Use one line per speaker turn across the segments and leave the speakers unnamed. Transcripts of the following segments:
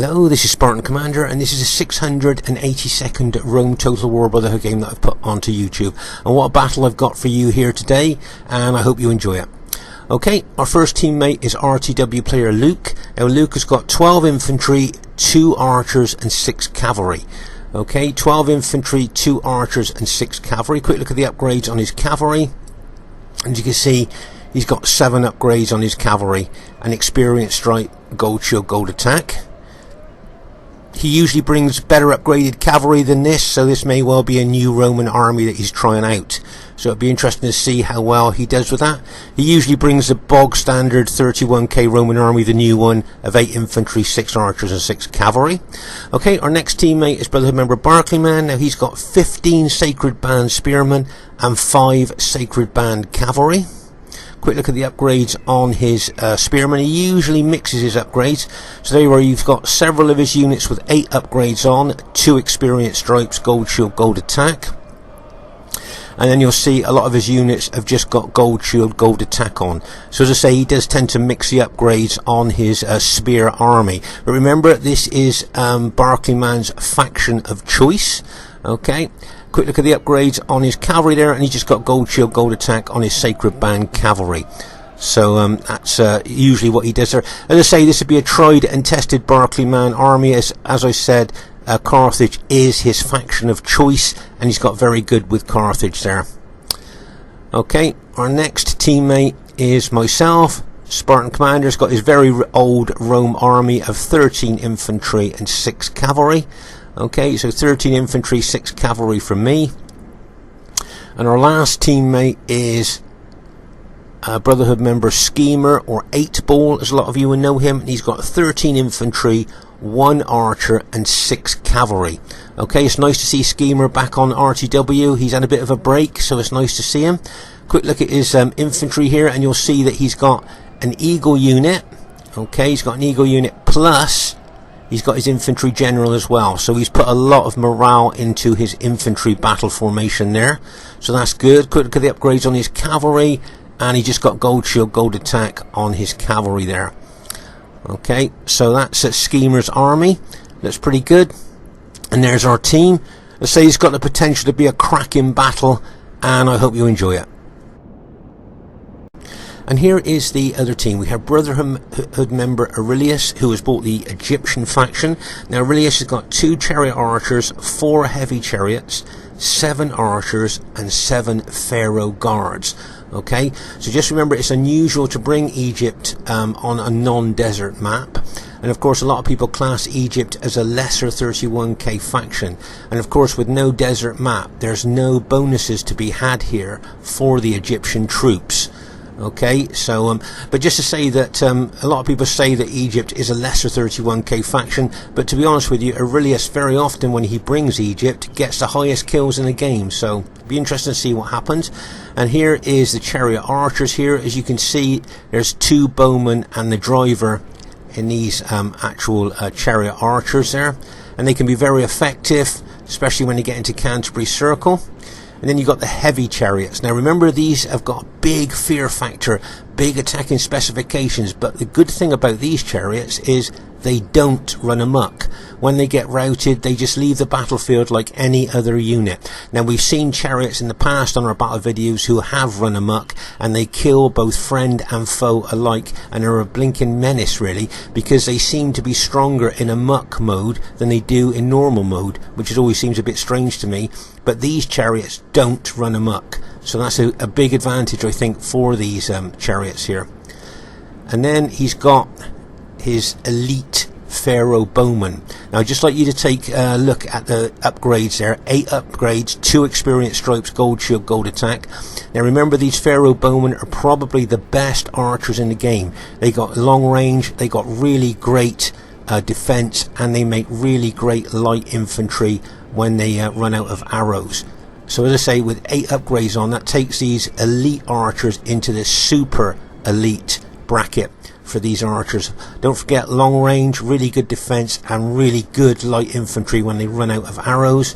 Hello, this is Spartan Commander, and this is a 682nd Rome Total War Brotherhood game that I've put onto YouTube. And what a battle I've got for you here today, and I hope you enjoy it. Okay, our first teammate is RTW player Luke. Now Luke has got 12 infantry, 2 archers and 6 cavalry. Okay, 12 infantry, 2 archers and 6 cavalry. Quick look at the upgrades on his cavalry. As you can see, he's got 7 upgrades on his cavalry. An experienced strike, gold shield, gold attack. He usually brings better upgraded cavalry than this, so this may well be a new Roman army that he's trying out. So it'd be interesting to see how well he does with that. He usually brings the bog standard 31k Roman army, the new one, of 8 infantry, 6 archers and 6 cavalry. Okay, our next teammate is Brotherhood member Barclayman. Now he's got 15 Sacred Band spearmen and 5 Sacred Band cavalry. Quick look at the upgrades on his spearmen. He usually mixes his upgrades. So there you are, you've got several of his units with 8 upgrades on, 2 experienced stripes, gold shield, gold attack. And then you'll see a lot of his units have just got gold shield, gold attack on. So as I say, he does tend to mix the upgrades on his spear army. But remember, this is Barclayman's faction of choice. Okay. Quick look at the upgrades on his cavalry there, and he's just got gold shield, gold attack on his Sacred Band cavalry. So that's usually what he does there. As I say, this would be a tried and tested Barclayman army. As I said, Carthage is his faction of choice, and he's got very good with Carthage there. Okay, our next teammate is myself. Spartan Commander's got his very old Rome army of 13 infantry and 6 cavalry. Okay, so 13 infantry, 6 cavalry from me. And our last teammate is Brotherhood member Skema, or 8 Ball, as a lot of you will know him. And he's got 13 infantry, 1 archer and 6 cavalry. Okay, it's nice to see Skema back on RTW. He's had a bit of a break, so it's nice to see him. Quick look at his infantry here, and you'll see that he's got an eagle unit. Okay, he's got an eagle unit, plus he's got his infantry general as well. So he's put a lot of morale into his infantry battle formation there. So that's good. Quick look at the upgrades on his cavalry, and he just got gold shield, gold attack on his cavalry there. Okay, so that's Skema's army. That's pretty good. And there's our team. Let's say he's got the potential to be a cracking battle, and I hope you enjoy it. And here is the other team. We have Brotherhood member Aurelius, who has bought the Egyptian faction. Now Aurelius has got 2 chariot archers, 4 heavy chariots, 7 archers and 7 pharaoh guards. Okay, so just remember, it's unusual to bring Egypt on a non-desert map. And of course, a lot of people class Egypt as a lesser 31k faction. And of course, with no desert map, there's no bonuses to be had here for the Egyptian troops. Okay, so but just to say that a lot of people say that Egypt is a lesser 31k faction, but to be honest with you, Aurelius very often, when he brings Egypt, gets the highest kills in the game. So be interesting to see what happens. And here is the chariot archers here. As you can see, there's 2 bowmen and the driver in these actual chariot archers there, and they can be very effective, especially when you get into Canterbury Circle. And then you've got the heavy chariots. Now remember, these have got a big fear factor, big attacking specifications, but the good thing about these chariots is they don't run amok. When they get routed, they just leave the battlefield like any other unit. Now we've seen chariots in the past on our battle videos who have run amok, and they kill both friend and foe alike, and are a blinking menace really, because they seem to be stronger in amok mode than they do in normal mode, which always seems a bit strange to me. But these chariots don't run amok, so that's a big advantage, I think, for these chariots here. And then he's got his elite pharaoh bowman. Now I'd just like you to take a look at the upgrades there. 8 upgrades, 2 experienced stripes, gold shield, gold attack. Now remember, these pharaoh bowmen are probably the best archers in the game. They got long range, they got really great defense, and they make really great light infantry when they run out of arrows. So as I say, with 8 upgrades on, that takes these elite archers into the super elite bracket for these archers. Don't forget, long range, really good defense, and really good light infantry when they run out of arrows.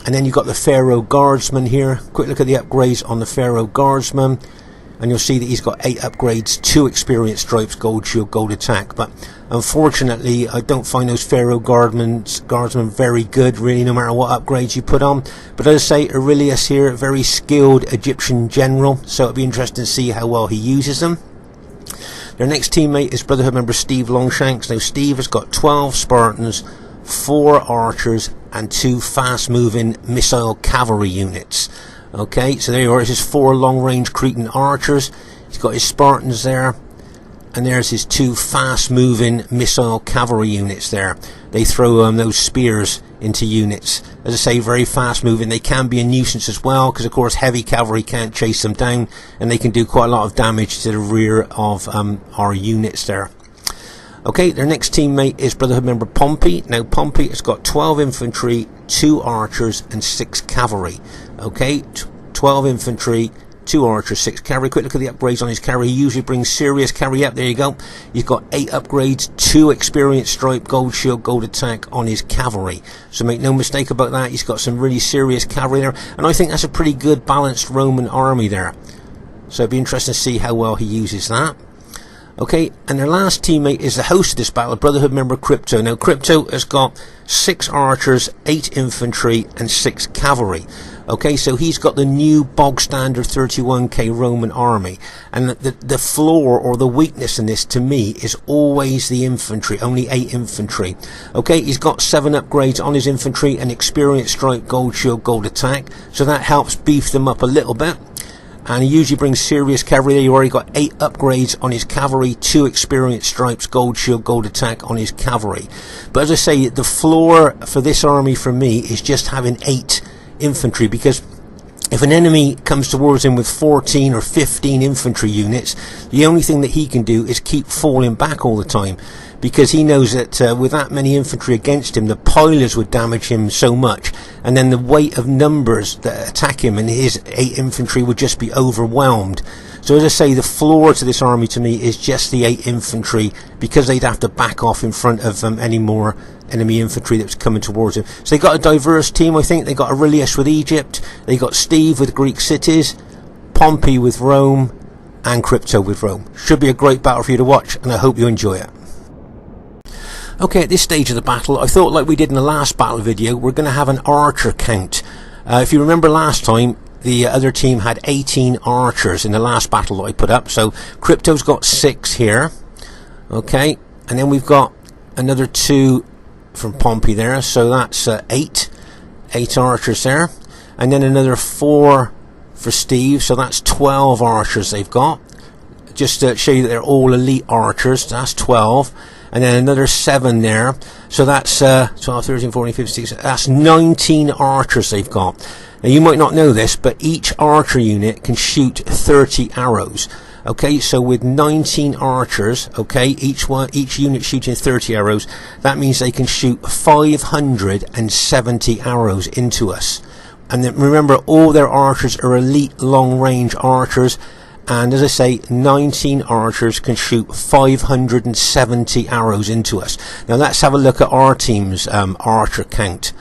And then you've got the pharaoh guardsman here. Quick look at the upgrades on the pharaoh guardsman, and you'll see that he's got 8 upgrades, 2 experienced stripes, gold shield, gold attack. But Unfortunately, I don't find those Pharaoh guardsmen very good, really, no matter what upgrades you put on. But as I say, Aurelius here, a very skilled Egyptian general, so it'll be interesting to see how well he uses them. Their next teammate is Brotherhood member Stevelongshanks. Now, Steve has got 12 Spartans, 4 archers, and 2 fast-moving missile cavalry units. Okay, so there you are. This is 4 long-range Cretan archers. He's got his Spartans there. And there's his 2 fast-moving missile cavalry units there. They throw those spears into units. As I say, very fast-moving. They can be a nuisance as well, because of course heavy cavalry can't chase them down, and they can do quite a lot of damage to the rear of our units there. Okay, their next teammate is Brotherhood member Pompey. Now, Pompey has got 12 infantry, 2 archers, and 6 cavalry. Okay, 12 infantry, 2 archers, 6 cavalry. Quick look at the upgrades on his cavalry. He usually brings serious cavalry up. There you go. He's got 8 upgrades, 2 experience stripe, gold shield, gold attack on his cavalry. So make no mistake about that. He's got some really serious cavalry there. And I think that's a pretty good balanced Roman army there. So it'd be interesting to see how well he uses that. Okay, and their last teammate is the host of this battle, Brotherhood member Crypto. Now, Crypto has got 6 archers, 8 infantry, and 6 cavalry. Okay, so he's got the new bog standard 31k Roman army. And the flaw or the weakness in this, to me, is always the infantry, only 8 infantry. Okay, he's got 7 upgrades on his infantry, and experience stripe, gold shield, gold attack. So that helps beef them up a little bit. And he usually brings serious cavalry there. You've already got 8 upgrades on his cavalry, 2 experience stripes, gold shield, gold attack on his cavalry. But as I say, the floor for this army for me is just having 8 infantry, because if an enemy comes towards him with 14 or 15 infantry units, the only thing that he can do is keep falling back all the time, because he knows that with that many infantry against him, the pilers would damage him so much, and then the weight of numbers that attack him and his 8 infantry would just be overwhelmed. So as I say, the floor to this army to me is just the 8 infantry, because they'd have to back off in front of any more enemy infantry that's coming towards him. So they got a diverse team, I think. They got Aurelius with Egypt, they got Steve with Greek cities, Pompey with Rome, and Crypto with Rome. Should be a great battle for you to watch, and I hope you enjoy it. Okay, at this stage of the battle, I thought, like we did in the last battle video, we're going to have an archer count. If you remember last time, the other team had 18 archers in the last battle that I put up. So Crypto's got 6 here. Okay, and then we've got another 2 from Pompey there. So that's 8 archers there. And then another 4 for Steve. So that's 12 archers they've got. Just to show you that they're all elite archers. That's 12. And then another 7 there. So that's 12, 13, 14, 15, 16. That's 19 archers they've got. Now, you might not know this, but each archer unit can shoot 30 arrows. Okay, so with 19 archers, okay, each unit shooting 30 arrows, that means they can shoot 570 arrows into us. And then remember, all their archers are elite long-range archers. And as I say, 19 archers can shoot 570 arrows into us. Now let's have a look at our team's archer count.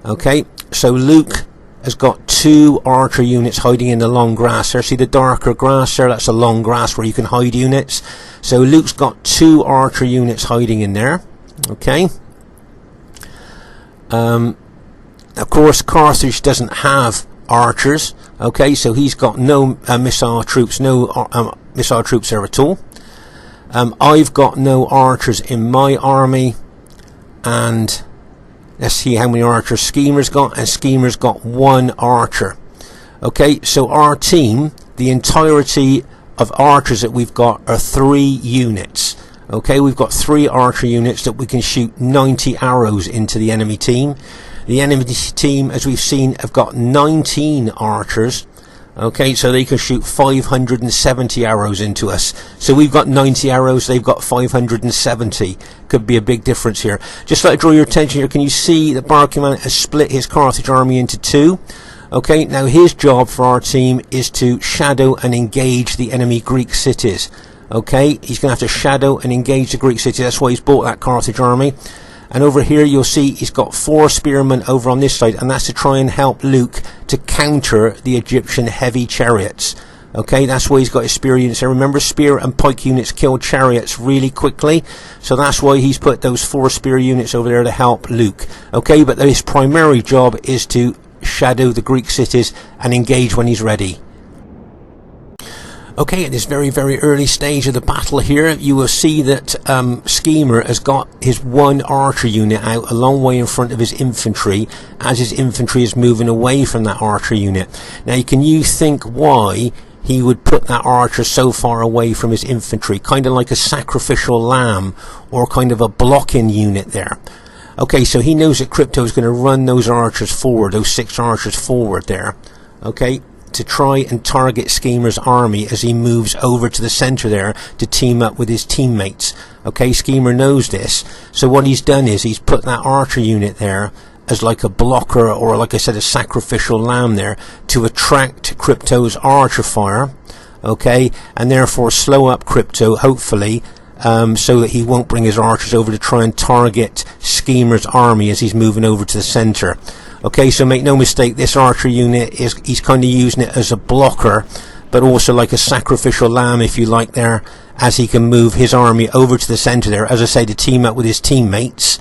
Okay, so Luke has got 2 archer units hiding in the long grass there. See the darker grass there? That's a long grass where you can hide units. So Luke's got 2 archer units hiding in there. Okay. Of course, Carthage doesn't have archers. Okay, so he's got no missile troops, no missile troops there at all. I've got no archers in my army, and let's see how many archers Skema's got, and Skema's got 1 archer. Okay, so our team, the entirety of archers that we've got are 3 units. Okay, we've got 3 archer units that we can shoot 90 arrows into the enemy team. The enemy team, as we've seen, have got 19 archers. Okay, so they can shoot 570 arrows into us. So we've got 90 arrows, they've got 570. Could be a big difference here. Just like to draw your attention here, can you see that Barclayman has split his Carthage army into 2? Okay, now his job for our team is to shadow and engage the enemy Greek cities. Okay, he's going to have to shadow and engage the Greek cities. That's why he's bought that Carthage army. And over here you'll see he's got 4 spearmen over on this side, and that's to try and help Luke to counter the Egyptian heavy chariots. Okay, that's why he's got his spear units there. Remember, spear and pike units kill chariots really quickly, so that's why he's put those 4 spear units over there to help Luke. Okay, but his primary job is to shadow the Greek cities and engage when he's ready. Okay, at this very, very early stage of the battle here, you will see that Skema has got his 1 archer unit out a long way in front of his infantry, as his infantry is moving away from that archer unit. Now, can you think why he would put that archer so far away from his infantry? Kind of like a sacrificial lamb, or kind of a blocking unit there. Okay, so he knows that Crypto is going to run those archers forward, those 6 archers forward there. Okay, to try and target Skema's army as he moves over to the center there to team up with his teammates. Okay, Skema knows this, so what he's done is he's put that archer unit there as like a blocker, or like I said, a sacrificial lamb there, to attract Crypto's archer fire, okay, and therefore slow up Crypto, hopefully, so that he won't bring his archers over to try and target Skema's army as he's moving over to the center. Okay, so make no mistake, this archer unit he's kind of using it as a blocker, but also like a sacrificial lamb, if you like, there, as he can move his army over to the center there, as I say, to team up with his teammates,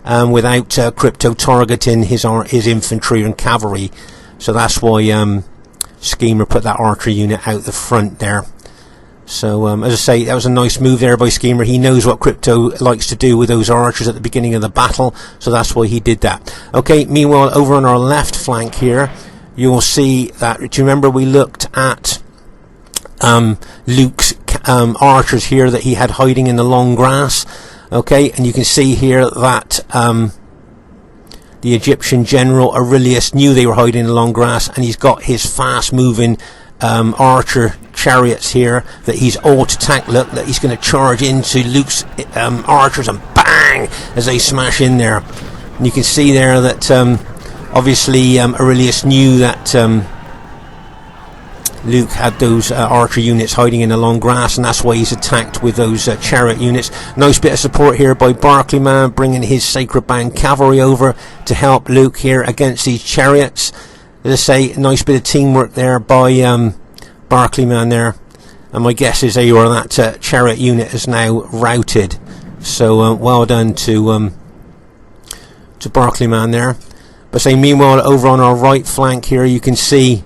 without Crypto targeting his infantry and cavalry. So that's why Skema put that archer unit out the front there. So as I say, that was a nice move there by Skema. He knows what Crypto likes to do with those archers at the beginning of the battle, so that's why he did that. Okay, meanwhile, over on our left flank here, you'll see that, do you remember we looked at Luke's archers here that he had hiding in the long grass? Okay, and you can see here that the Egyptian general Aurelius knew they were hiding in the long grass, and he's got his fast moving archer chariots here that he's all to attack. Look, that he's going to charge into Luke's archers, and bang, as they smash in there. And you can see there that obviously Aurelius knew that Luke had those archer units hiding in the long grass, and that's why he's attacked with those chariot units. Nice bit of support here by Barclayman, bringing his Sacred Band cavalry over to help Luke here against these chariots. As I say, nice bit of teamwork there by Barclayman there, and my guess is that chariot unit is now routed. So well done to Barclayman there. But say, meanwhile, over on our right flank here, you can see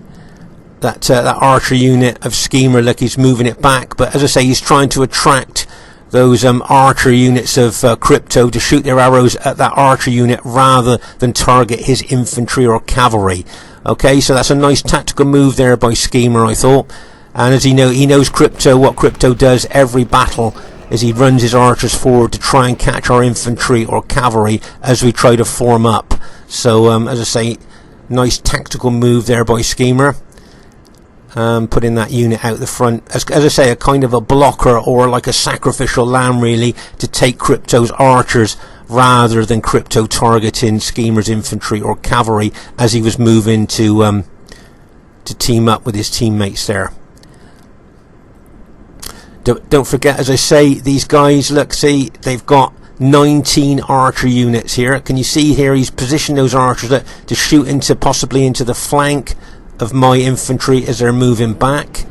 that that archer unit of Skema. Look, he's moving it back, but as I say, he's trying to attract those archer units of Crypto to shoot their arrows at that archer unit rather than target his infantry or cavalry. Okay, so that's a nice tactical move there by Skema, I thought. And as he knows Crypto, what Crypto does every battle is he runs his archers forward to try and catch our infantry or cavalry as we try to form up. So as I say, nice tactical move there by Skema. Putting that unit out the front as I say, a kind of a blocker, or like a sacrificial lamb really, to take Crypto's archers rather than Crypto targeting Skema's infantry or cavalry as he was moving to team up with his teammates there. Don't forget, as I say, these guys, look, see, they've got 19 archer units here. Can you see here he's positioned those archers to shoot possibly into the flank of my infantry as they're moving back.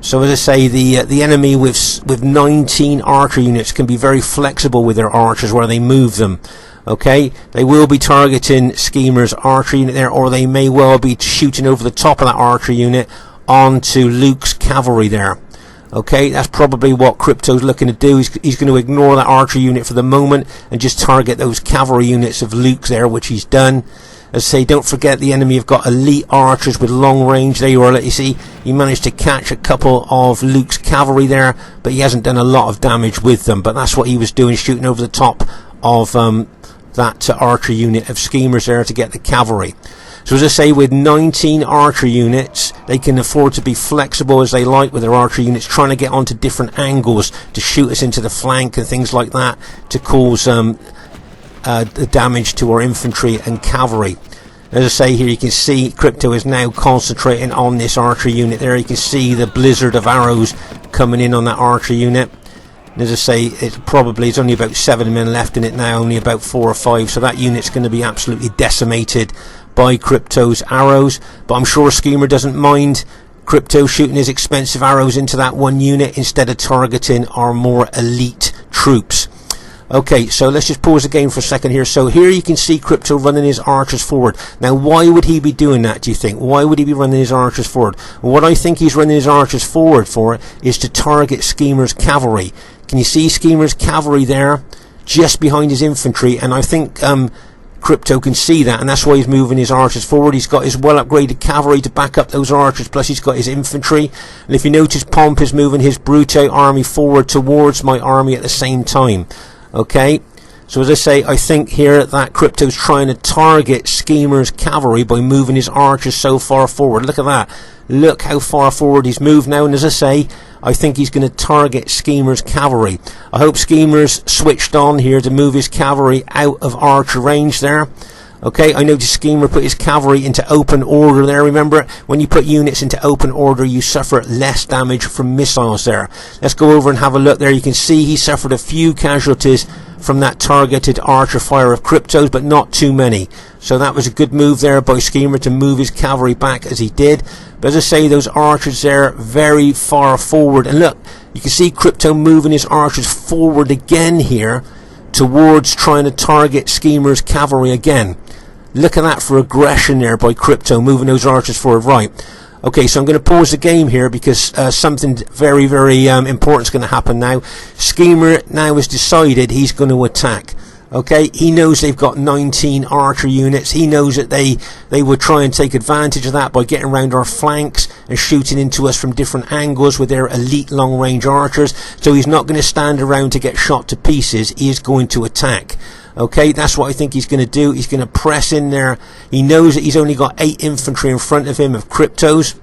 So as I say, the enemy with 19 archer units can be very flexible with their archers where they move them. Okay, they will be targeting Skema's archer unit there, or they may well be shooting over the top of that archer unit onto Luke's cavalry there. Okay, that's probably what Crypto's looking to do. He's going to ignore that archer unit for the moment and just target those cavalry units of Luke's there, which he's done. As I say, don't forget the enemy have got elite archers with long range. There you are, let you see, he managed to catch a couple of Luke's cavalry there, but he hasn't done a lot of damage with them. But that's what he was doing, shooting over the top of that archer unit of Skema's there to get the cavalry. So as I say, with 19 archer units, they can afford to be flexible as they like with their archer units, trying to get onto different angles to shoot us into the flank and things like that, to cause the damage to our infantry and cavalry. As I say, here you can see Crypto is now concentrating on this archer unit there. You can see the blizzard of arrows coming in on that archer unit. And as I say, it's only about 7 men left in it now, only about 4 or 5, so that unit's going to be absolutely decimated by Crypto's arrows. But I'm sure Skema doesn't mind Crypto shooting his expensive arrows into that one unit instead of targeting our more elite troops. Okay, so let's just pause the game for a second here. So here you can see Crypto running his archers forward. Now, why would he be doing that, do you think? Why would he be running his archers forward? Well, what I think he's running his archers forward for is to target Skema's cavalry. Can you see Skema's cavalry there, just behind his infantry? And I think Crypto can see that, and that's why he's moving his archers forward. He's got his well-upgraded cavalry to back up those archers, plus he's got his infantry. And if you notice, Pompey is moving his Brutii army forward towards my army at the same time. Okay, so as I say, I think here that Crypto's trying to target Skema's cavalry by moving his archers so far forward. Look at that. Look how far forward he's moved now, and as I say, I think he's going to target Skema's cavalry. I hope Skema's switched on here to move his cavalry out of archer range there. Okay, I noticed Skema put his cavalry into open order there. Remember, when you put units into open order, you suffer less damage from missiles there. Let's go over and have a look there. You can see he suffered a few casualties from that targeted archer fire of Crypto's, but not too many. So that was a good move there by Skema to move his cavalry back as he did. But as I say, those archers there very far forward. And look, you can see Crypto moving his archers forward again here towards trying to target Skema's cavalry again. Look at that for aggression there by Crypto, moving those archers forward. Right. Okay, so I'm going to pause the game here because something very, very important is going to happen now. Skema now has decided he's going to attack. Okay, he knows they've got 19 archer units. He knows that they would try and take advantage of that by getting around our flanks and shooting into us from different angles with their elite long-range archers. So he's not going to stand around to get shot to pieces. He is going to attack. Okay, that's what I think he's going to do. He's going to press in there. He knows that he's only got 8 infantry in front of him of Crypto's.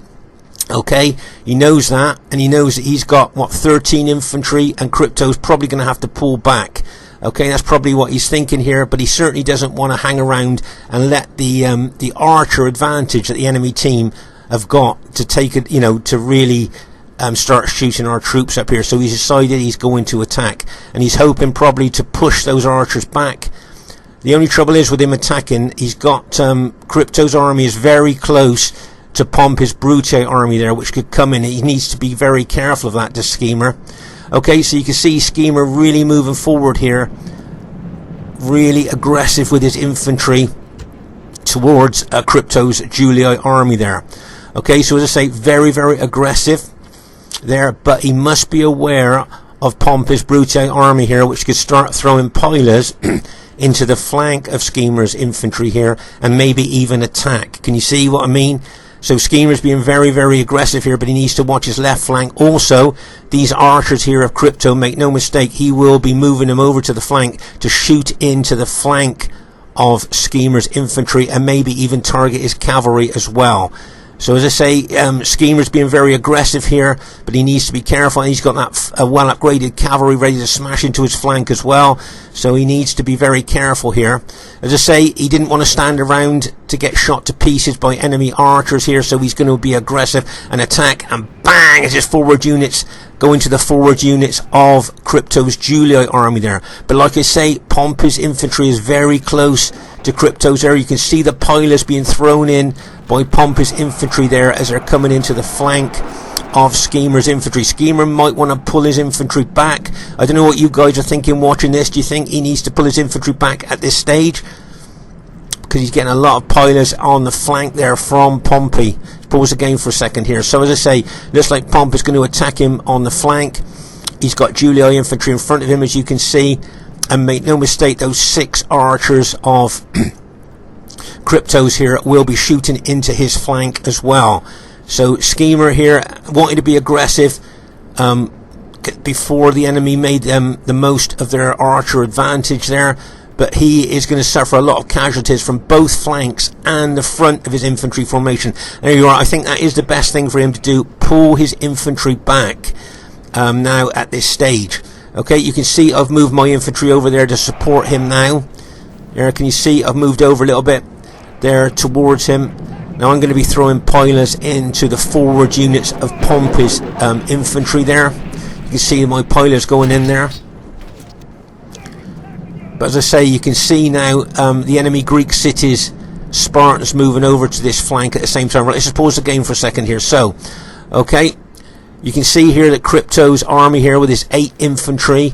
Okay, he knows that, and he knows that he's got, what, 13 infantry, and Crypto's probably going to have to pull back. Okay, that's probably what he's thinking here, but he certainly doesn't want to hang around and let the archer advantage that the enemy team have got to take it, you know, to really start shooting our troops up here. So he's decided he's going to attack, and he's hoping probably to push those archers back. The only trouble is with him attacking, he's got Crypto's army is very close to Pompey's Brutii army there, which could come in. He needs to be very careful of that, this Skema. Okay, so you can see Skema really moving forward here, really aggressive with his infantry towards Crypto's Julii army there. Okay, so as I say, very, very aggressive there, but he must be aware of Pompey's Brutii army here, which could start throwing pilers into the flank of Skema's infantry here, and maybe even attack. Can you see what I mean? So Skema's being very, very aggressive here, but he needs to watch his left flank. Also, these archers here of Crypto, make no mistake, he will be moving them over to the flank to shoot into the flank of Skema's infantry and maybe even target his cavalry as well. So as I say, Skema's being very aggressive here, but he needs to be careful. He's got that well-upgraded cavalry ready to smash into his flank as well, so he needs to be very careful here. As I say, he didn't want to stand around to get shot to pieces by enemy archers here, so he's going to be aggressive and attack, and bang, as his forward units go into the forward units of Crypto's Julii army there. But like I say, Pompey's infantry is very close to Crypto's there. You can see the pilers being thrown in by Pompey's infantry there as they're coming into the flank of Skema's infantry. Skema might want to pull his infantry back. I don't know what you guys are thinking watching this. Do you think he needs to pull his infantry back at this stage? Because he's getting a lot of pilers on the flank there from Pompey. Let's pause the game for a second here. So as I say, looks like Pompey's going to attack him on the flank. He's got Julii infantry in front of him, as you can see. And make no mistake, those 6 archers of Crypto's here will be shooting into his flank as well. So Skema here wanting to be aggressive before the enemy made them the most of their archer advantage there, but he is going to suffer a lot of casualties from both flanks and the front of his infantry formation. There you are. I think that is the best thing for him to do, pull his infantry back now at this stage. Okay, you can see I've moved my infantry over there to support him now. There, can you see I've moved over a little bit there towards him. Now I'm going to be throwing pilers into the forward units of Pompey's infantry there. You can see my pilers going in there. But as I say, you can see now the enemy Greek cities, Spartans moving over to this flank at the same time. Right, let's just pause the game for a second here. So, Okay, you can see here that Crypto's army here with his 8 infantry,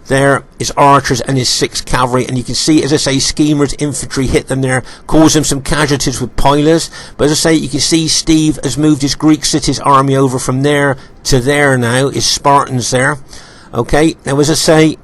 there, his archers and his 6 cavalry, and you can see, as I say, Skema's infantry hit them there, caused them some casualties with pilers. But as I say, you can see Steve has moved his Greek cities army over from there to there now, his Spartans there. Okay, now as I say,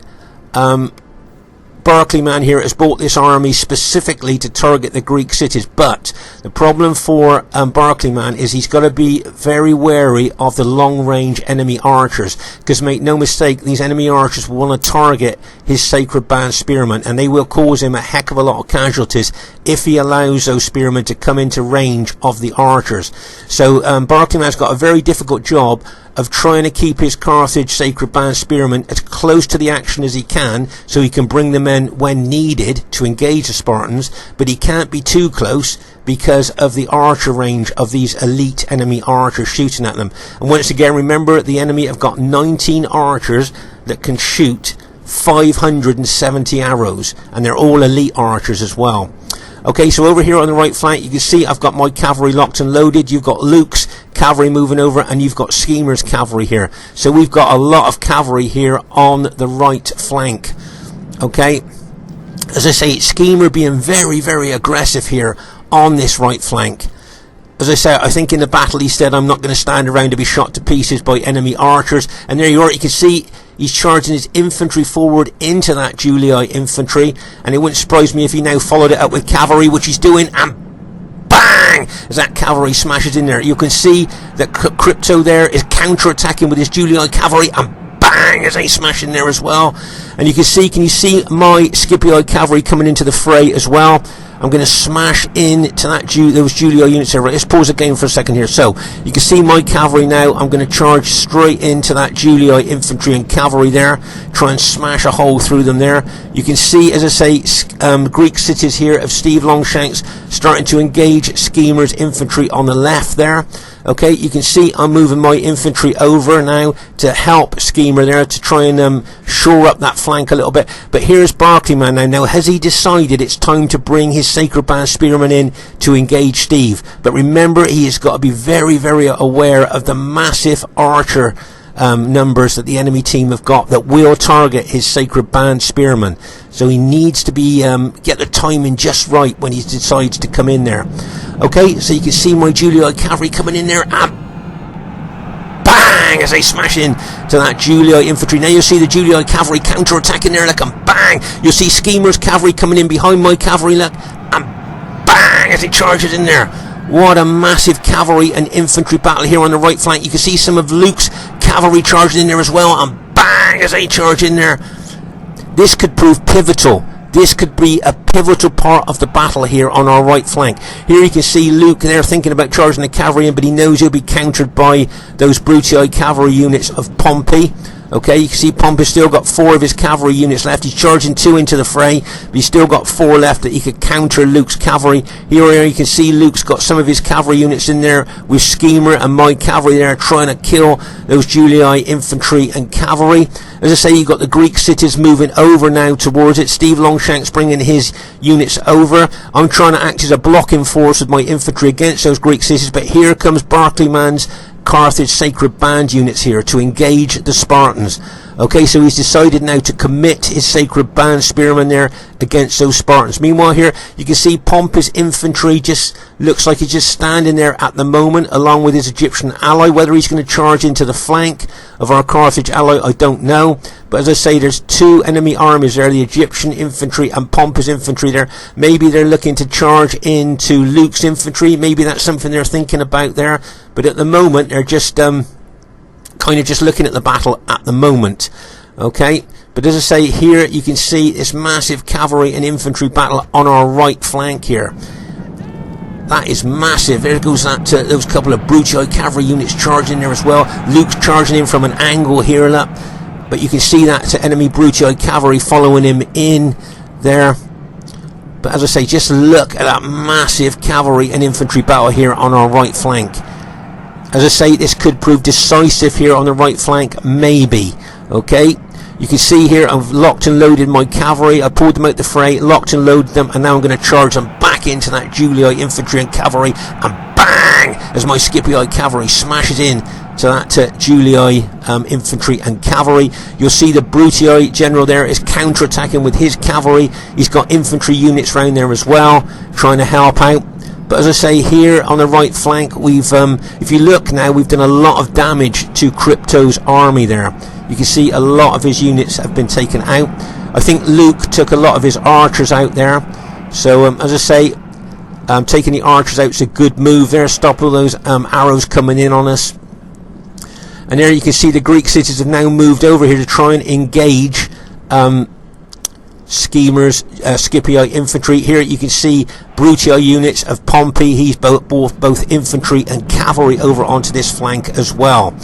Barclayman here has bought this army specifically to target the Greek cities, but the problem for Barclayman is he's got to be very wary of the long-range enemy archers, because make no mistake, these enemy archers will want to target his sacred band spearmen, and they will cause him a heck of a lot of casualties if he allows those spearmen to come into range of the archers. So Barclayman's got a very difficult job of trying to keep his Carthage sacred band spearmen as close to the action as he can, so he can bring them in when needed to engage the Spartans, but he can't be too close because of the archer range of these elite enemy archers shooting at them. And once again, remember, the enemy have got 19 archers that can shoot 570 arrows, and they're all elite archers as well. Okay, so over here on the right flank, you can see I've got my cavalry locked and loaded. You've got Luke's cavalry moving over, and you've got Skema's cavalry here. So we've got a lot of cavalry here on the right flank. Okay, as I say, Skema being very, very aggressive here on this right flank. As I say, I think in the battle he said, I'm not going to stand around to be shot to pieces by enemy archers. And there you are, you can see he's charging his infantry forward into that Julii infantry, and it wouldn't surprise me if he now followed it up with cavalry, which he's doing, and bang, as that cavalry smashes in there. You can see that Crypto there is counter-attacking with his Julii cavalry, and bang, as they smash in there as well. And you can you see my Scipii cavalry coming into the fray as well. I'm going to smash into those Julii units there. Right, let's pause the game for a second here. So you can see my cavalry now. I'm going to charge straight into that Julii infantry and cavalry there, try and smash a hole through them there. You can see, as I say, Greek cities here of Stevelongshanks starting to engage Skema's infantry on the left there. Okay, you can see I'm moving my infantry over now to help Skema there, to try and shore up that flank a little bit. But here's Barclayman now. Now, has he decided it's time to bring his sacred band spearmen in to engage Steve? But remember, he has got to be very, very aware of the massive archer numbers that the enemy team have got that will target his sacred band spearmen. So he needs to be get the timing just right when he decides to come in there. Okay, so you can see my Julii cavalry coming in there, and bang, as they smash in to that Julii infantry. Now you'll see the Julii cavalry counter-attacking there, like, and bang, you'll see Skema's cavalry coming in behind my cavalry, like, and bang, as he charges in there. What a massive cavalry and infantry battle here on the right flank. You can see some of Luke's cavalry charging in there as well, and bang, as they charge in there. This could prove pivotal. This could be a pivotal part of the battle here on our right flank. Here you can see Luke there thinking about charging the cavalry in, but he knows he'll be countered by those Brutii cavalry units of Pompey. Okay, you can see Pompey's still got 4 of his cavalry units left. He's charging 2 into the fray, but he's still got 4 left that he could counter Luke's cavalry. Here you can see Luke's got some of his cavalry units in there with Skema and my cavalry there trying to kill those Julii infantry and cavalry. As I say, you've got the Greek cities moving over now towards it. Stevelongshanks bringing his units over. I'm trying to act as a blocking force with my infantry against those Greek cities, but here comes Barclayman's Carthage sacred band units here to engage the Spartans. Okay, so he's decided now to commit his sacred band spearmen there against those Spartans. Meanwhile here, you can see Pompey's infantry just looks like he's just standing there at the moment, along with his Egyptian ally. Whether he's going to charge into the flank of our Carthage ally, I don't know. But as I say, there's 2 enemy armies there, the Egyptian infantry and Pompey's infantry there. Maybe they're looking to charge into Luke's infantry. Maybe that's something they're thinking about there. But at the moment, they're just kind of just looking at the battle at the moment. Okay, but as I say, here you can see this massive cavalry and infantry battle on our right flank here. That is massive. There goes those couple of Brutii cavalry units charging there as well. Luke's charging in from an angle here, look. But you can see that enemy Brutii cavalry following him in there. But as I say, just look at that massive cavalry and infantry battle here on our right flank. As I say, this could prove decisive here on the right flank, maybe. Okay, You can see here I've locked and loaded my cavalry. I pulled them out the fray, locked and loaded them, and now I'm going to charge them back into that Julii infantry and cavalry, and bang, as my Scipii cavalry smashes in to that Julii infantry and cavalry. You'll see the Brutii general there is counter-attacking with his cavalry. He's got infantry units around there as well, trying to help out. But as I say, here on the right flank, we've, if you look now, we've done a lot of damage to Crypto's army there. You can see a lot of his units have been taken out. I think Luke took a lot of his archers out there. So, as I say, taking the archers out is a good move there. Stop all those arrows coming in on us. And there you can see the Greek cities have now moved over here to try and engage Schema's Scipii infantry. Here you can see Brutii units of Pompey. He's both infantry and cavalry over onto this flank as well.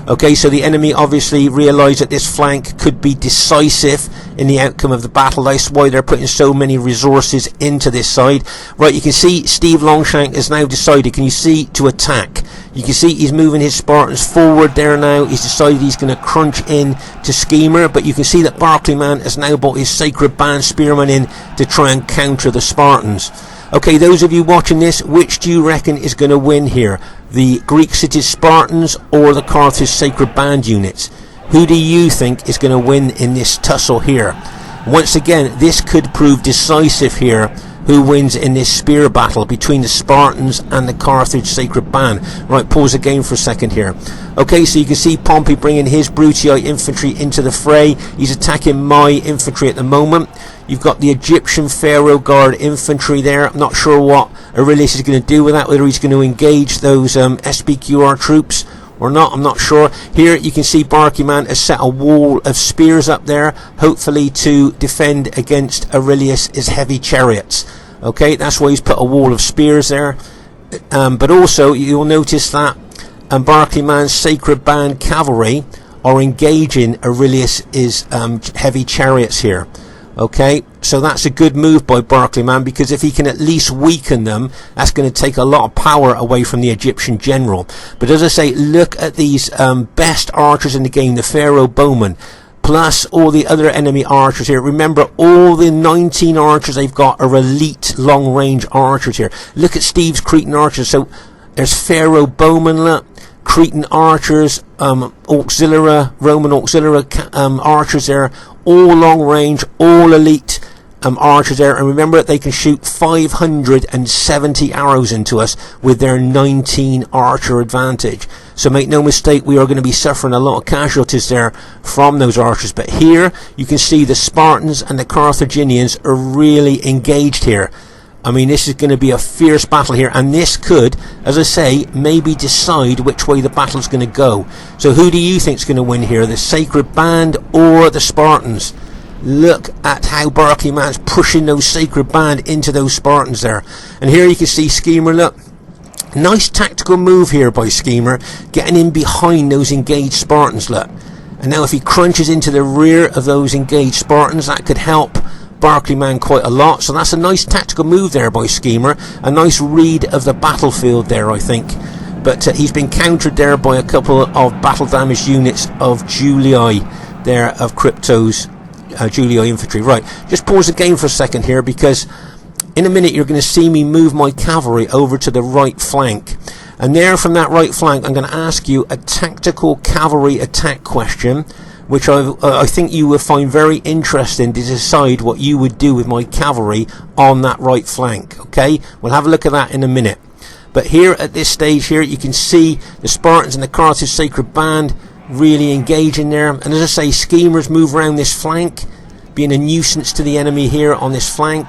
Okay, so the enemy obviously realised that this flank could be decisive in the outcome of the battle. That's why they're putting so many resources into this side. Right, you can see Stevelongshanks has now decided, can you see, to attack. You can see he's moving his Spartans forward there now. He's decided he's going to crunch in to Skema, but you can see that Barclayman has now brought his Sacred Band Spearmen in to try and counter the Spartans. Okay, those of you watching this, which do you reckon is going to win here? The Greek cities Spartans or the Carthage Sacred Band units? Who do you think is going to win in this tussle here? Once again, this could prove decisive here. Who wins in this spear battle between the Spartans and the Carthage Sacred Band? Right, pause the game for a second here. Okay, so you can see Pompey bringing his Brutii infantry into the fray. He's attacking my infantry at the moment. You've got the Egyptian Pharaoh Guard infantry there. I'm not sure what Aurelius is going to do with that, whether he's going to engage those SPQR troops or not, I'm not sure. Here you can see Barclayman has set a wall of spears up there, hopefully to defend against Aurelius' heavy chariots. Okay, that's why he's put a wall of spears there. But also you'll notice that Barclayman's Sacred Band cavalry are engaging Aurelius' heavy chariots here. Okay, so that's a good move by Barclayman, because if he can at least weaken them, that's going to take a lot of power away from the Egyptian general. But as I say, look at these best archers in the game, the Pharaoh bowmen, plus all the other enemy archers here. Remember, all the 19 archers they've got are elite long-range archers here. Look at Steve's Cretan archers. So there's Pharaoh bowmen, look, Cretan archers, auxiliary, Roman auxiliary archers there, all long range, all elite archers there. And remember that they can shoot 570 arrows into us with their 19 archer advantage. So make no mistake, we are going to be suffering a lot of casualties there from those archers. But here you can see the Spartans and the Carthaginians are really engaged here. I mean, this is going to be a fierce battle here, and this could, as I say, maybe decide which way the battle's going to go. So who do you think is going to win here, the Sacred Band or the Spartans? Look at how Barclayman's pushing those Sacred Band into those Spartans there. And here you can see Skema, look. Nice tactical move here by Skema, getting in behind those engaged Spartans, look. And now if he crunches into the rear of those engaged Spartans, that could help Barclayman quite a lot. So that's a nice tactical move there by Skema, a nice read of the battlefield there, I think. But he's been countered there by a couple of battle damaged units of Julii there, of Crypto's Julii infantry. Right, just pause the game for a second here, because in a minute you're going to see me move my cavalry over to the right flank, and there from that right flank I'm going to ask you a tactical cavalry attack question, which I think you will find very interesting to decide what you would do with my cavalry on that right flank. Okay, we'll have a look at that in a minute. But here at this stage here, you can see the Spartans and the Carthage Sacred Band really engaging there. And as I say, Schemers move around this flank, being a nuisance to the enemy here on this flank.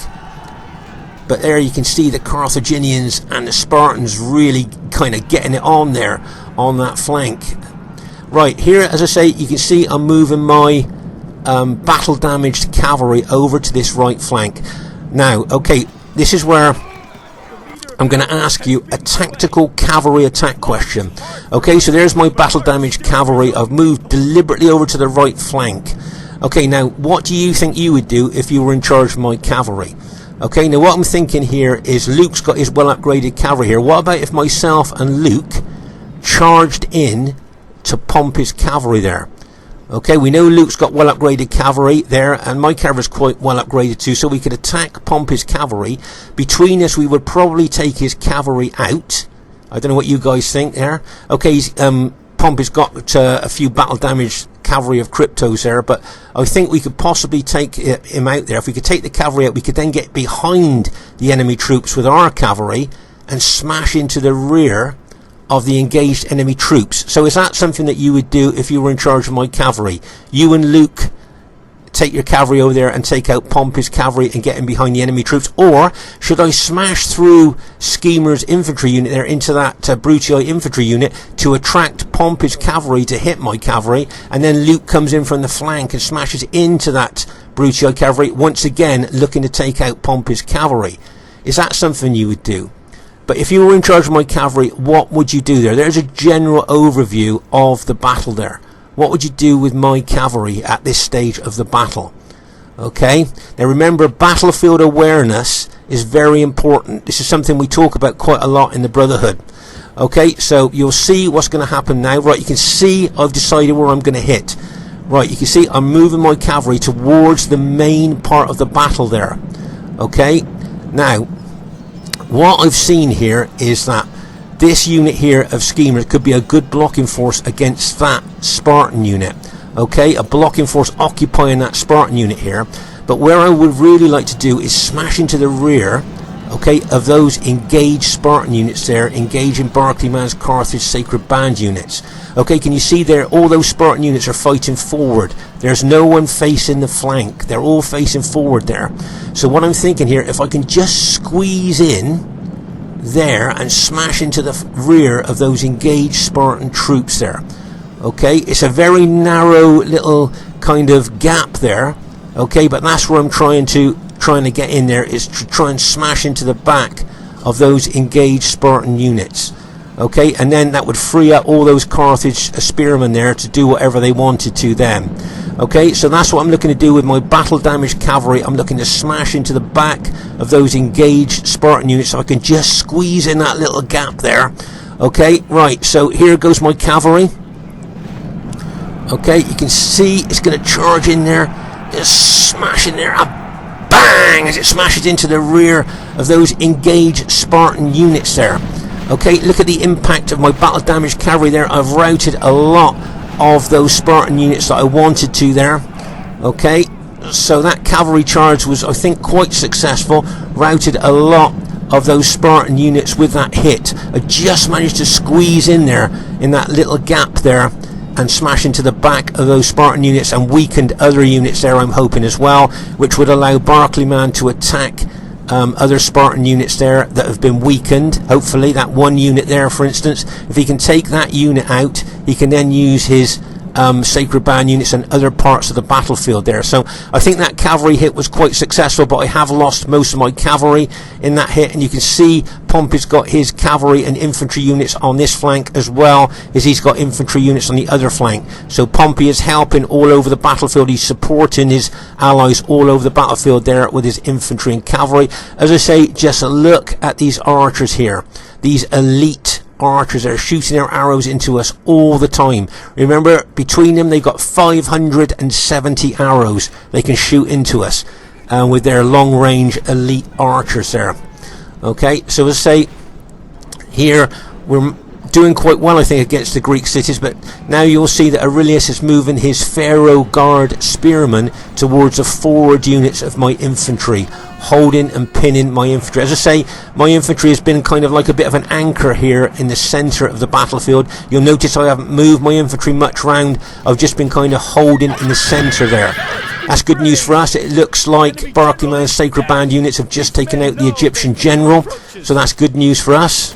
But there you can see the Carthaginians and the Spartans really kind of getting it on there on that flank. Right, here, as I say, you can see I'm moving my battle damaged cavalry over to this right flank. Now, okay, this is where I'm going to ask you a tactical cavalry attack question. Okay, so there's my battle damaged cavalry. I've moved deliberately over to the right flank. Okay, now, what do you think you would do if you were in charge of my cavalry? Okay, now what I'm thinking here is Luke's got his well upgraded cavalry here. What about if myself and Luke charged in to Pompey's cavalry there? Okay, we know Luke's got well upgraded cavalry there, and my cavalry's quite well upgraded too, so we could attack Pompey's cavalry. Between us, we would probably take his cavalry out. I don't know what you guys think there. Okay, Pompey's got a few battle damaged cavalry of cryptos there, but I think we could possibly take him out there. If we could take the cavalry out, we could then get behind the enemy troops with our cavalry and smash into the rear of the engaged enemy troops. So is that something that you would do if you were in charge of my cavalry? You and Luke take your cavalry over there and take out Pompey's cavalry and get in behind the enemy troops? Or should I smash through Skema's infantry unit there into that Brutii infantry unit to attract Pompey's cavalry to hit my cavalry, and then Luke comes in from the flank and smashes into that Brutii cavalry, once again looking to take out Pompey's cavalry? Is that something you would do? But if you were in charge of my cavalry, what would you do there? There's a general overview of the battle there. What would you do with my cavalry at this stage of the battle? Okay, now remember, battlefield awareness is very important. This is something we talk about quite a lot in the Brotherhood. Okay, so you'll see what's going to happen now. Right, you can see I've decided where I'm going to hit. Right, you can see I'm moving my cavalry towards the main part of the battle there. Okay, now what I've seen here is that this unit here of Skema could be a good blocking force against that Spartan unit. Okay, a blocking force occupying that Spartan unit here. But where I would really like to do is smash into the rear, okay, of those engaged Spartan units there, engaging Barclayman's Carthage Sacred Band units. Okay, can you see there, all those Spartan units are fighting forward. There's no one facing the flank. They're all facing forward there. So what I'm thinking here, if I can just squeeze in there and smash into the rear of those engaged Spartan troops there. Okay, it's a very narrow little kind of gap there. Okay, but that's where I'm trying to get in there, is to try and smash into the back of those engaged Spartan units. Okay, and then that would free up all those Carthage spearmen there to do whatever they wanted to then. Okay, so that's what I'm looking to do with my battle damaged cavalry. I'm looking to smash into the back of those engaged Spartan units so I can just squeeze in that little gap there. Okay, right, so here goes my cavalry. Okay, you can see it's going to charge in there, just smash in there, bang, as it smashes into the rear of those engaged Spartan units there. Okay, look at the impact of my battle damaged cavalry there. I've routed a lot of those Spartan units that I wanted to there. Okay, so that cavalry charge was, I think, quite successful. Routed a lot of those Spartan units with that hit. I just managed to squeeze in there in that little gap there and smash into the back of those Spartan units and weakened other units there, I'm hoping, as well, which would allow Barclayman to attack other Spartan units there that have been weakened. Hopefully that one unit there, for instance, if he can take that unit out, he can then use his Sacred Band units and other parts of the battlefield there. So I think that cavalry hit was quite successful, but I have lost most of my cavalry in that hit, and you can see Pompey's got his cavalry and infantry units on this flank as well as he's got infantry units on the other flank. So Pompey is helping all over the battlefield. He's supporting his allies all over the battlefield there with his infantry and cavalry. As I say, just a look at these archers here, these elite archers that are shooting their arrows into us all the time. Remember, between them they've got 570 arrows they can shoot into us with their long range elite archers there. Okay, so as I say, here we're doing quite well, I think, against the Greek cities, but now you'll see that Aurelius is moving his Pharaoh Guard spearmen towards the forward units of my infantry, holding and pinning my infantry. As I say, my infantry has been kind of like a bit of an anchor here in the centre of the battlefield. You'll notice I haven't moved my infantry much round. I've just been kind of holding in the centre there. That's good news for us. It looks like Barclayman's Sacred Band units have just taken out the Egyptian general, so that's good news for us.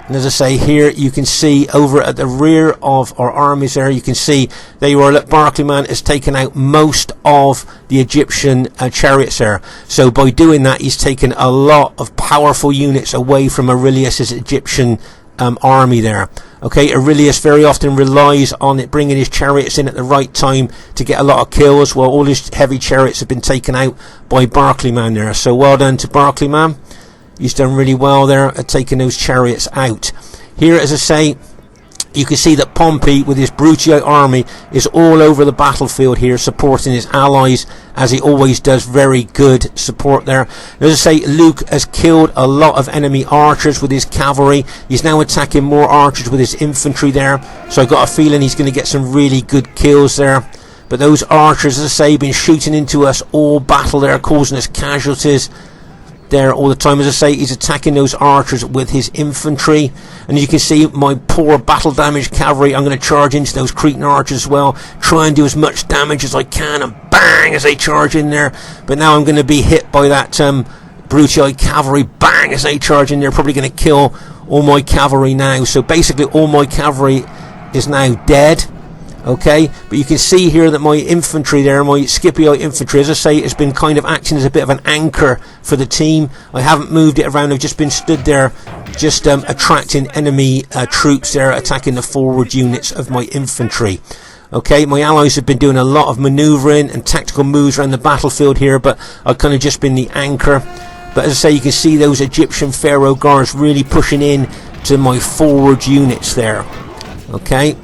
And as I say, here you can see over at the rear of our armies there, you can see there you are, look, Barclayman has taken out most of the Egyptian chariots there. So by doing that, he's taken a lot of powerful units away from Aurelius's Egyptian army there. Okay, Aurelius very often relies on it bringing his chariots in at the right time to get a lot of kills, while all his heavy chariots have been taken out by Barclayman there. So well done to Barclayman. He's done really well there at taking those chariots out. Here, as I say, You can see that Pompey with his Brutii army is all over the battlefield here, supporting his allies as he always does. Very good support there. As I say, Luke has killed a lot of enemy archers with his cavalry. He's now attacking more archers with his infantry there, so I've got a feeling he's going to get some really good kills there. But those archers, as I say, been shooting into us all battle there, causing us casualties there all the time. As I say, he's attacking those archers with his infantry, and you can see my poor battle damaged cavalry. I'm going to charge into those Cretan archers as well, try and do as much damage as I can, and bang as they charge in there. But now I'm going to be hit by that Brutii cavalry, bang as they charge in there, probably going to kill all my cavalry now. So basically all my cavalry is now dead. Okay, but you can see here that my infantry there, my Scipii infantry, as I say, has been kind of acting as a bit of an anchor for the team. I haven't moved it around, I've just been stood there, just attracting enemy troops there, attacking the forward units of my infantry. Okay, my allies have been doing a lot of manoeuvring and tactical moves around the battlefield here, but I've kind of just been the anchor. But as I say, you can see those Egyptian Pharaoh guards really pushing in to my forward units there. Okay.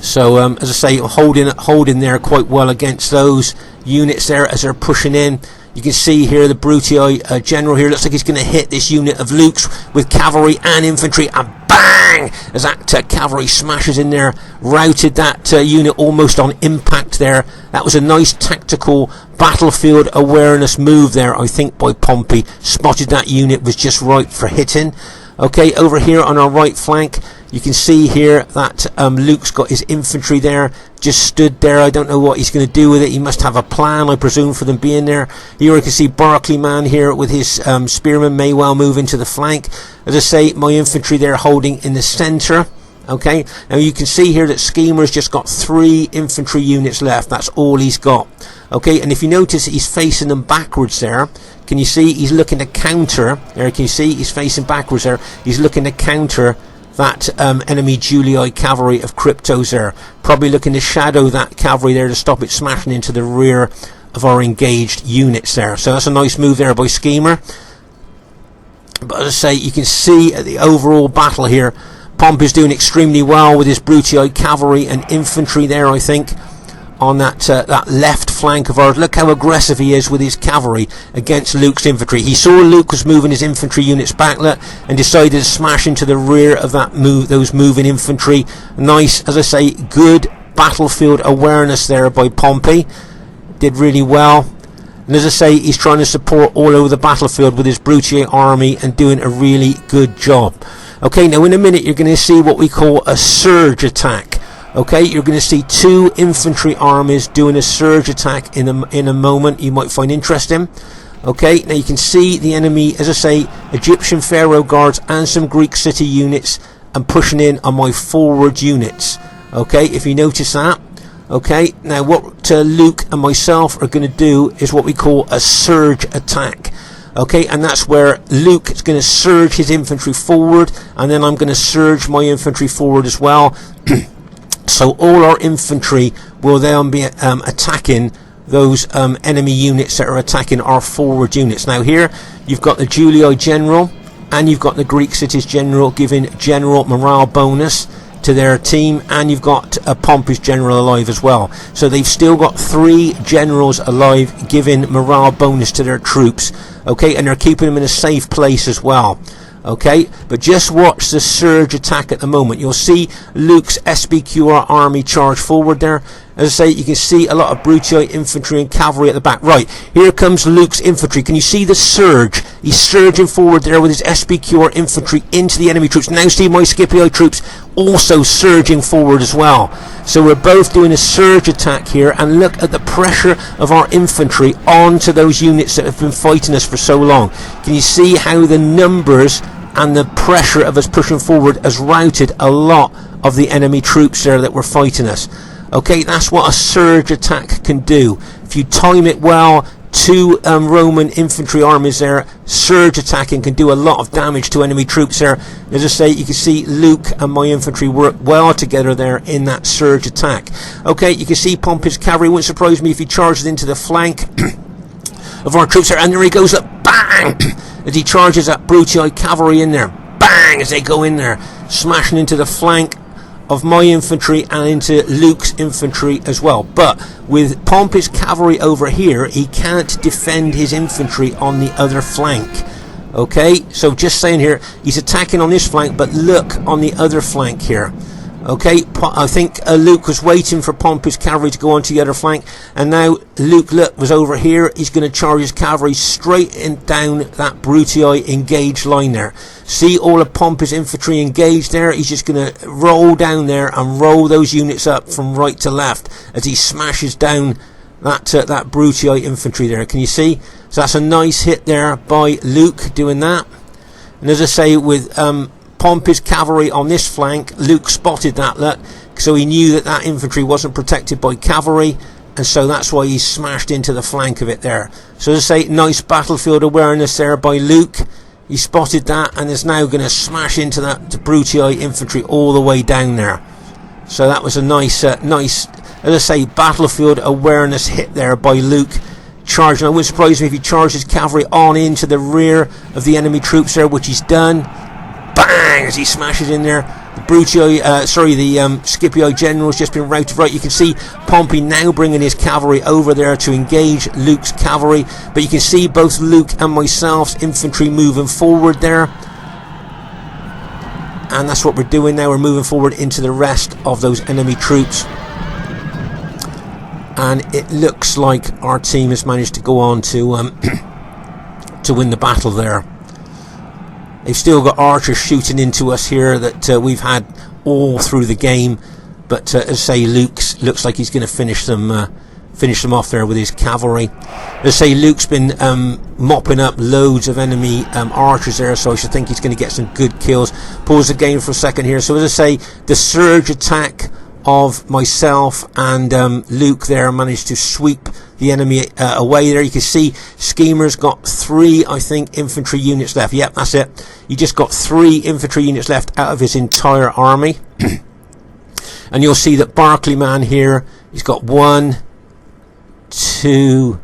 So as I say, holding there quite well against those units there as they're pushing in. You can see here the Brutii general here looks like he's going to hit this unit of Luke's with cavalry and infantry, and bang as that cavalry smashes in there, routed that unit almost on impact there. That was a nice tactical battlefield awareness move there, I think, by Pompey. Spotted that unit, was just right for hitting. Okay, over here on our right flank, you can see here that Luke's got his infantry there, just stood there. I don't know what he's going to do with it. He must have a plan, I presume, for them being there. Here you can see Barclayman here with his spearmen may well move into the flank. As I say, my infantry there holding in the centre. Okay, now you can see here that Skema's just got 3 infantry units left. That's all he's got. Okay, and if you notice, he's facing them backwards there. Can you see he's looking to counter? There, can you see he's facing backwards there? He's looking to counter that enemy Julii cavalry of Cryptos there. Probably looking to shadow that cavalry there to stop it smashing into the rear of our engaged units there. So that's a nice move there by Skema. But as I say, you can see at the overall battle here, Pompey's doing extremely well with his Brutii cavalry and infantry there, I think, on that left flank of ours. Look how aggressive he is with his cavalry against Luke's infantry. He saw Luke was moving his infantry units back and decided to smash into the rear of those moving infantry. Nice, as I say, good battlefield awareness there by Pompey. Did really well. And as I say, he's trying to support all over the battlefield with his Brutii army and doing a really good job. Okay, now in a minute you're going to see what we call a surge attack. Okay, you're going to see 2 infantry armies doing a surge attack in a moment. You might find interesting. Okay, now you can see the enemy, as I say, Egyptian Pharaoh guards and some Greek city units, and pushing in on my forward units. Okay, if you notice that. Okay, now what Luke and myself are going to do is what we call a surge attack. Okay, and that's where Luke is going to surge his infantry forward, and then I'm going to surge my infantry forward as well. So all our infantry will then be attacking those enemy units that are attacking our forward units. Now here you've got the Julii general and you've got the Greek cities general giving general morale bonus to their team, and you've got Pompey's general alive as well. So they've still got 3 generals alive giving morale bonus to their troops. Okay, and they're keeping them in a safe place as well. Okay, but just watch the surge attack at the moment. You'll see Luke's SPQR army charge forward there. As I say, you can see a lot of Brutii infantry and cavalry at the back. Right, here comes Luke's infantry. Can you see the surge? He's surging forward there with his SPQR infantry into the enemy troops. Now see my Scipii troops also surging forward as well. So we're both doing a surge attack here, and look at the pressure of our infantry onto those units that have been fighting us for so long. Can you see how the numbers and the pressure of us pushing forward has routed a lot of the enemy troops there that were fighting us? Okay, that's what a surge attack can do. If you time it well, 2 Roman infantry armies there, surge attacking can do a lot of damage to enemy troops there. As I say, you can see Luke and my infantry work well together there in that surge attack. Okay, you can see Pompey's cavalry. Wouldn't surprise me if he charges into the flank of our troops there, and there he goes up, bang, as he charges that Brutii cavalry in there. bang, as they go in there, smashing into the flank of my infantry and into Luke's infantry as well. But with Pompey's cavalry over here, he can't defend his infantry on the other flank. Okay, so just saying here, he's attacking on this flank, but look on the other flank here. Okay, I think Luke was waiting for Pompey's cavalry to go onto the other flank, and now Luke, look, was over here. He's going to charge his cavalry straight down that Brutii engaged line there. See all of Pompey's infantry engaged there? He's just going to roll down there and roll those units up from right to left as he smashes down that Brutii infantry there. Can you see? So that's a nice hit there by Luke doing that. And as I say, with Pompey's cavalry on this flank, Luke spotted that, look, so he knew that that infantry wasn't protected by cavalry, and so that's why he smashed into the flank of it there. So as I say, nice battlefield awareness there by Luke. He spotted that and is now going to smash into that Brutii infantry all the way down there. So that was a nice, as I say, battlefield awareness hit there by Luke. Charging, I wouldn't surprise me if he charged his cavalry on into the rear of the enemy troops there, which he's done. Bang! As he smashes in there, the the Scipii general's just been routed right. You can see Pompey now bringing his cavalry over there to engage Luke's cavalry, but you can see both Luke and myself's infantry moving forward there, and that's what we're doing now. We're moving forward into the rest of those enemy troops, and it looks like our team has managed to go on to to win the battle there. They've still got archers shooting into us here that we've had all through the game, but as I say, looks like he's going to finish them off there with his cavalry. As I say, Luke's been mopping up loads of enemy archers there, so I should think he's going to get some good kills. Pause the game for a second here. So as I say, the surge attack of myself and Luke there managed to sweep the enemy away there. You can see Skema's got 3, I think, infantry units left. Yep, that's it. He just got 3 infantry units left out of his entire army. And you'll see that Barclayman here, he's got 1, 2,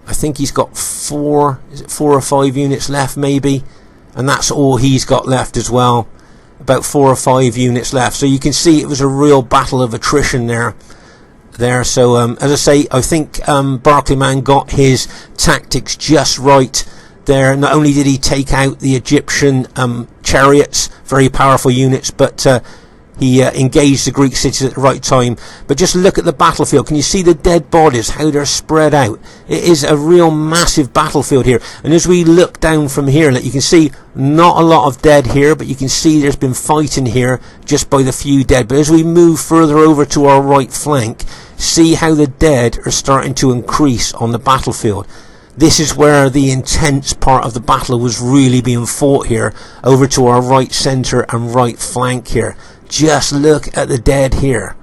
I think he's got 4, is it 4 or 5 units left maybe? And that's all he's got left as well. About 4 or 5 units left. So you can see it was a real battle of attrition there. So as I say, I think Barclayman got his tactics just right there. Not only did he take out the Egyptian chariots, very powerful units, but he engaged the Greek cities at the right time. But just look at the battlefield. Can you see the dead bodies, how they're spread out? It is a real massive battlefield here. And as we look down from here, you can see not a lot of dead here, but you can see there's been fighting here just by the few dead. But as we move further over to our right flank, see how the dead are starting to increase on the battlefield. This is where the intense part of the battle was really being fought here, over to our right centre and right flank here. Just look at the dead here.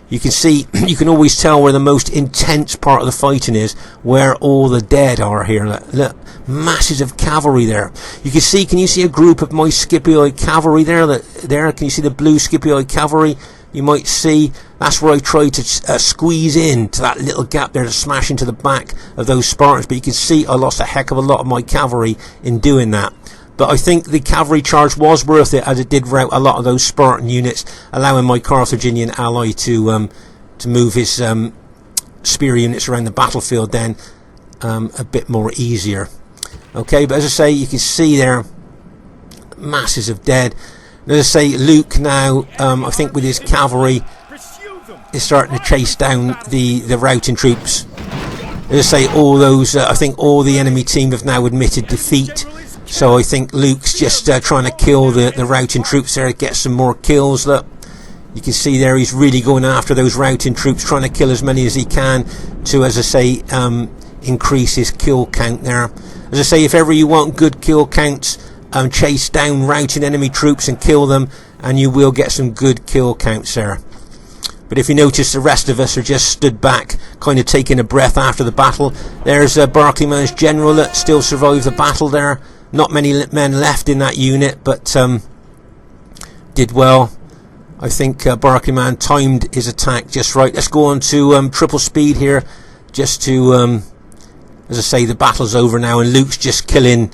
You can see, you can always tell where the most intense part of the fighting is, where all the dead are here. Look, masses of cavalry there. You can see, can you see a group of my Scipii cavalry there? Can you see the blue Scipii cavalry? You might see, that's where I tried to squeeze in to that little gap there to smash into the back of those Spartans. But you can see I lost a heck of a lot of my cavalry in doing that. But I think the cavalry charge was worth it, as it did rout a lot of those Spartan units, allowing my Carthaginian ally to move his spear units around the battlefield then a bit more easier. Okay, but as I say, you can see there masses of dead. And as I say, Luke now, I think with his cavalry, is starting to chase down the routing troops. As I say, all those, I think all the enemy team have now admitted defeat. So I think Luke's just trying to kill the routing troops there, get some more kills. Look, you can see there he's really going after those routing troops, trying to kill as many as he can to, as I say, increase his kill count there. As I say, if ever you want good kill counts, chase down routing enemy troops and kill them, and you will get some good kill counts there. But if you notice, the rest of us are just stood back, kind of taking a breath after the battle. There's Barclayman's general that still survived the battle there. Not many men left in that unit, but did well. I think Barclayman timed his attack just right. Let's go on to triple speed here, just to, as I say, the battle's over now, and Luke's just killing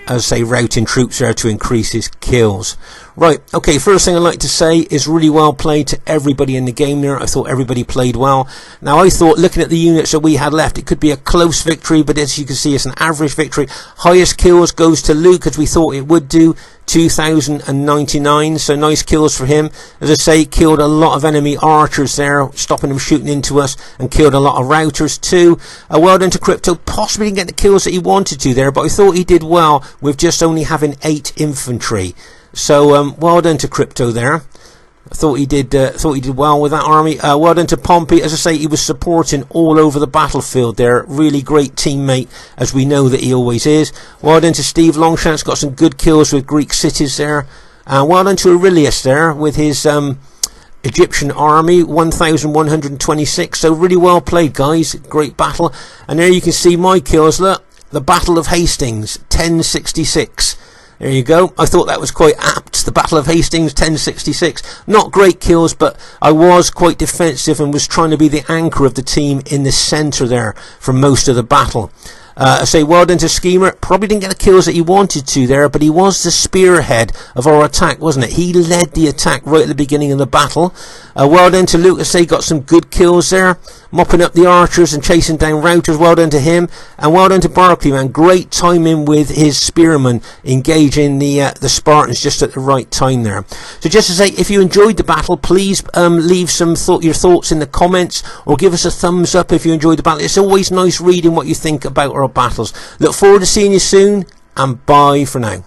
as I say, routing troops there to increase his kills. Right, okay, first thing I'd like to say is really well played to everybody in the game there. I thought everybody played well. Now, I thought, looking at the units that we had left, it could be a close victory, but as you can see, it's an average victory. Highest kills goes to Luke, as we thought it would do, 2,099, so nice kills for him. As I say, killed a lot of enemy archers there, stopping them shooting into us, and killed a lot of routers too. Well done to Crypto, possibly didn't get the kills that he wanted to there, but I thought he did well with just only having 8 infantry. So well done to Crypto there. I thought he did well with that army. Well done to Pompey. As I say, he was supporting all over the battlefield there. Really great teammate, as we know that he always is. Well done to Stevelongshanks. Got some good kills with Greek cities there. Well done to Aurelius there with his Egyptian army, 1,126. So really well played, guys. Great battle. And there you can see my kills. Look, the Battle of Hastings, 1066. There you go. I thought that was quite apt. The Battle of Hastings, 1066. Not great kills, but I was quite defensive and was trying to be the anchor of the team in the centre there for most of the battle. I say well done to Skema. Probably didn't get the kills that he wanted to there, but he was the spearhead of our attack, wasn't it? He led the attack right at the beginning of the battle. Well done to Luke. I say got some good kills there, mopping up the archers and chasing down routers. Well done to him, and well done to Barclayman. Great timing with his spearmen engaging the Spartans just at the right time there. So just to say, if you enjoyed the battle, please leave some your thoughts in the comments, or give us a thumbs up if you enjoyed the battle. It's always nice reading what you think about our battles. Look forward to seeing you soon, and bye for now.